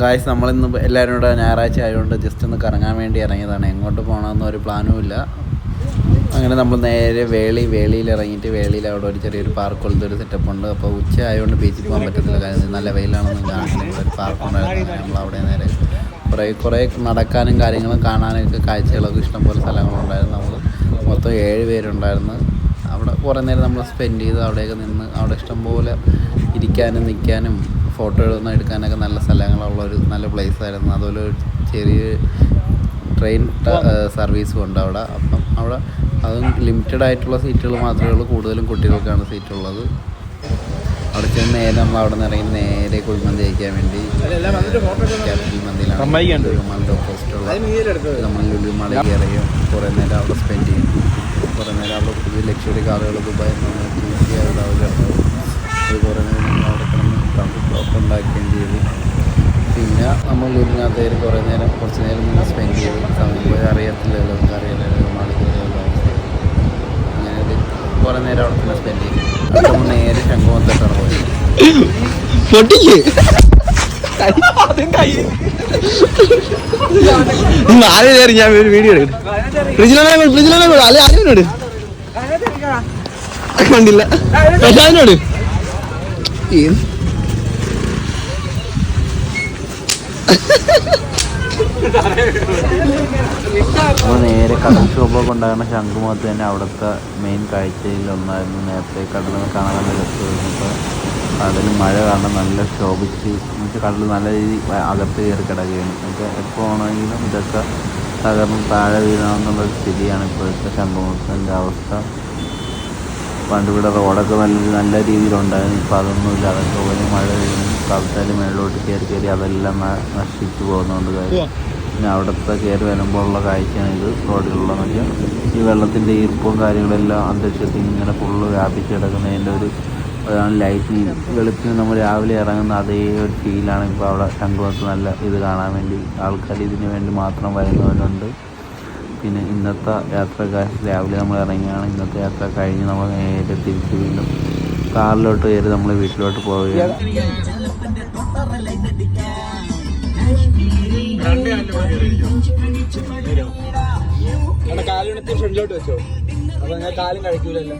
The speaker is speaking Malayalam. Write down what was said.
ഗായ്സ് നമ്മളിന്ന് എല്ലാവരും കൂടെ ഞായറാഴ്ച ആയതുകൊണ്ട് ജസ്റ്റ് ഒന്ന് കറങ്ങാൻ വേണ്ടി ഇറങ്ങിയതാണ്. എങ്ങോട്ട് പോകണമെന്ന് ഒരു പ്ലാനും ഇല്ല. അങ്ങനെ നമ്മൾ നേരെ വേളിയിൽ ഇറങ്ങിയിട്ട് വേളിയിൽ അവിടെ ഒരു ചെറിയൊരു പാർക്ക് പോലത്തെ ഒരു സെറ്റപ്പ് ഉണ്ട്. അപ്പോൾ ഉച്ച ആയതുകൊണ്ട് ബീച്ചിൽ പോകാൻ പറ്റത്തില്ല, കാര്യം നല്ല വെയിലാണെന്ന് കാണുന്നത്. ഇവിടെ ഒരു പാർക്ക് ഉണ്ടായിരുന്നു. നമ്മൾ അവിടെ നേരെ കുറേ നടക്കാനും കാര്യങ്ങളും കാണാനൊക്കെ കാഴ്ചകളൊക്കെ ഇഷ്ടംപോലെ സ്ഥലങ്ങളുണ്ടായിരുന്നു. നമ്മൾ മൊത്തം 7 പേരുണ്ടായിരുന്നു. അവിടെ കുറേ നേരം നമ്മൾ സ്പെൻഡ് ചെയ്ത് അവിടെയൊക്കെ നിന്ന് അവിടെ ഇഷ്ടംപോലെ ഇരിക്കാനും നിൽക്കാനും ഫോട്ടോ എടുക്കാനൊക്കെ നല്ല സ്ഥലങ്ങളുള്ളൊരു നല്ല പ്ലേസായിരുന്നു. അതുപോലെ ഒരു ചെറിയ ട്രെയിൻ സർവീസും ഉണ്ട് അവിടെ. അപ്പം അവിടെ അതും ലിമിറ്റഡ് ആയിട്ടുള്ള സീറ്റുകൾ മാത്രമേ ഉള്ളൂ, കൂടുതലും കുട്ടികൾക്കാണ് സീറ്റുള്ളത്. അവിടെ ചെന്ന് നേരെ നമ്മൾ അവിടെ നിന്ന് ഇറങ്ങി നേരെ കുഴിമന്തി കഴിക്കാൻ വേണ്ടി ക്യാപിറ്റൽ മന്തിയിലാണ് ലുലുമാളിൻ്റെ ഓപ്പോസിറ്റുള്ള നമ്മൾ ലുലുമാളിൽ കയറിയും കുറേ നേരം അവിടെ സ്പെൻഡ് ചെയ്യും. കുറേ നേരം അവിടെ പുതിയ ലക്ഷറി കാറുകൾ ദുബായിൽ അവിടെ കുറേ നേരം നമ്മൾ അവിടെ കിടന്ന് ബ്ലോക്ക് ഉണ്ടാക്കുകയും ചെയ്തു. പിന്നെ നമ്മൾ ലുലുവിനകത്ത് കയറി കുറച്ച് നേരം നിന്ന് സ്പെൻഡ് ചെയ്തു. സമയം പോയി അറിയത്തില്ലല്ലോ, നമുക്ക് അറിയില്ലല്ലോ മാളിൽ കയറിയുള്ള അവസ്ഥ. അങ്ങനെ കുറേ നേരം അവിടെ തന്നെ സ്പെൻഡ് ചെയ്തു. അപ്പോൾ നേരെ ശംഖുമുഖത്തോട്ടാണ് പോയത്. ഞാൻ ഒരു വീഡിയോ എടുക്കും. ഫ്രിഡ്ജിലോട് കണ്ടില്ല പ്രശാന്തിനോട് അപ്പോൾ നേരെ കടൽ ഷോപ്പൊക്കെ ഉണ്ടാകുന്ന ശംഖുമുഖത്ത് തന്നെ അവിടുത്തെ മെയിൻ കാഴ്ചയിലൊന്നായിരുന്നു. നേരത്തെ കടൽ കാണാൻ നല്ല രസമായിരുന്നു. ഇപ്പോൾ കടൽ മഴ കാരണം നല്ല ശോഭിച്ച് എന്നുവെച്ചാൽ കടൽ നല്ല രീതിയിൽ അകത്ത് കയറി കിടക്കുകയാണ്. നമുക്ക് എപ്പോൾ ആണെങ്കിലും ഇതൊക്കെ തകർന്ന് താഴെ വീഴണമെന്നുള്ളൊരു സ്ഥിതിയാണ് ഇപ്പോഴത്തെ ശംഖുമുഖത്തിൻ്റെ അവസ്ഥ. പണ്ടിവിടെ റോഡൊക്കെ നല്ല രീതിയിലുണ്ടായിരുന്നു. ഇപ്പോൾ അതൊന്നുമില്ല. അതൊക്കെ വലിയ മഴ പെയ്യുന്നു, കവിത്താൽ മേളിലോട്ട് കയറി അതെല്ലാം നശിച്ചു പോകുന്നുണ്ട്. കാര്യം പിന്നെ അവിടുത്തെ കയറി വരുമ്പോൾ ഉള്ള കാഴ്ചയാണ് ഇത്. റോഡിലുള്ളതെന്ന് വെച്ചാൽ ഈ വെള്ളത്തിൻ്റെ ഈർപ്പവും കാര്യങ്ങളെല്ലാം അന്തരീക്ഷത്തിൽ ഇങ്ങനെ ഫുള്ള് വ്യാപിച്ച് കിടക്കുന്നതിൻ്റെ ഒരു ലൈറ്റിങ് വെളുപ്പിന് നമ്മൾ രാവിലെ ഇറങ്ങുന്ന അതേ ഒരു ഫീലാണ് ഇപ്പോൾ അവിടെ ശംഖുമുഖത്ത്. നല്ല ഇത് കാണാൻ വേണ്ടി ആൾക്കാർ ഇതിന് വേണ്ടി മാത്രം വരുന്നവരുണ്ട്. പിന്നെ ഇന്നത്തെ യാത്ര രാവിലെ നമ്മൾ ഇറങ്ങിയാണ്. ഇന്നത്തെ യാത്ര കഴിഞ്ഞ് നമ്മൾ നേരെ തിരിച്ച് വീണ്ടും കാറിലോട്ട് കയറി നമ്മൾ വീട്ടിലോട്ട് പോവുകയാണ്. കാലിനകത്ത് ഫ്രണ്ടിലോട്ട് വെച്ചോ, അപ്പൊ ഞാൻ കാലും കഴിക്കൂലല്ലോ.